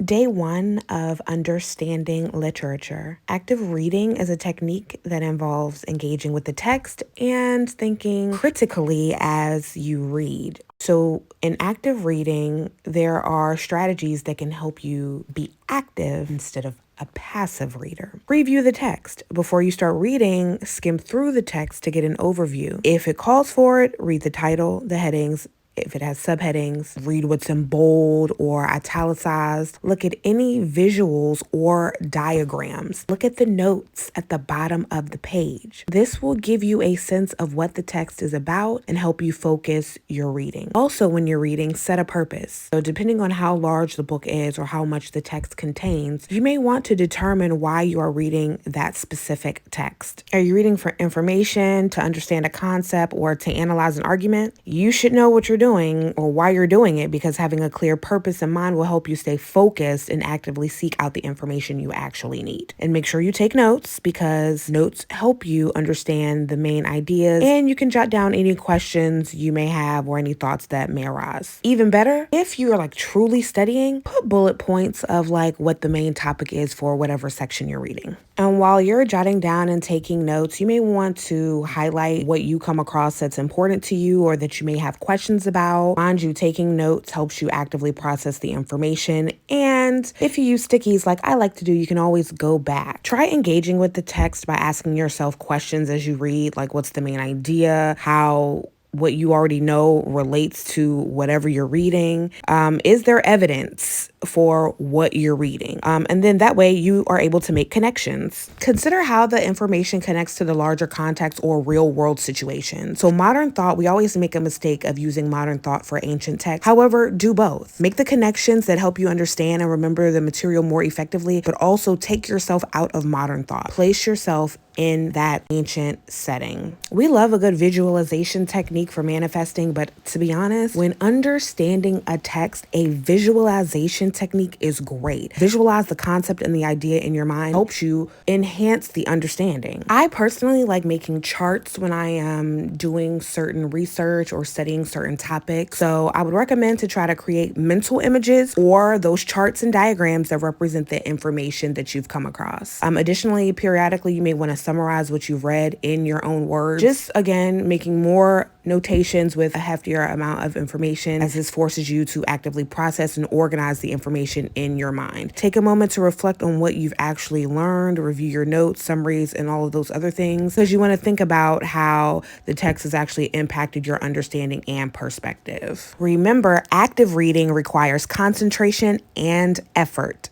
Day 1 of understanding literature. Active reading is a technique that involves engaging with the text and thinking critically as you read. So, in active reading, there are strategies that can help you be active instead of a passive reader. Review the text. Before you start reading, skim through the text to get an overview. If it calls for it, read the title, the headings. If it has subheadings, read what's in bold or italicized. Look at any visuals or diagrams. Look at the notes at the bottom of the page. This will give you a sense of what the text is about and help you focus your reading. Also, when you're reading, set a purpose. So depending on how large the book is or how much the text contains, you may want to determine why you are reading that specific text. Are you reading for information, to understand a concept, or to analyze an argument? You should know what you're doing or why you're doing it, because having a clear purpose in mind will help you stay focused and actively seek out the information you actually need. And make sure you take notes, because notes help you understand the main ideas, and you can jot down any questions you may have or any thoughts that may arise. Even better, if you're truly studying, put bullet points of what the main topic is for whatever section you're reading. And while you're jotting down and taking notes, you may want to highlight what you come across that's important to you or that you may have questions about. Mind you, taking notes helps you actively process the information. And if you use stickies like I like to do, you can always go back. Try engaging with the text by asking yourself questions as you read, like what's the main idea, how what you already know relates to whatever you're reading. Is there evidence for what you're reading? And then that way you are able to make connections. Consider how the information connects to the larger context or real world situation. So modern thought, we always make a mistake of using modern thought for ancient text. However, do both. Make the connections that help you understand and remember the material more effectively, but also take yourself out of modern thought. Place yourself in that ancient setting. We love a good visualization technique for manifesting, but to be honest, when understanding a text, a visualization technique is great. Visualize the concept and the idea in your mind helps you enhance the understanding. I personally like making charts when I am doing certain research or studying certain topics. So I would recommend to try to create mental images or those charts and diagrams that represent the information that you've come across. Additionally, periodically, you may want to summarize what you've read in your own words. Just again, making more notations with a heftier amount of information, as this forces you to actively process and organize the information in your mind. Take a moment to reflect on what you've actually learned, review your notes, summaries, and all of those other things, because you want to think about how the text has actually impacted your understanding and perspective. Remember, active reading requires concentration and effort.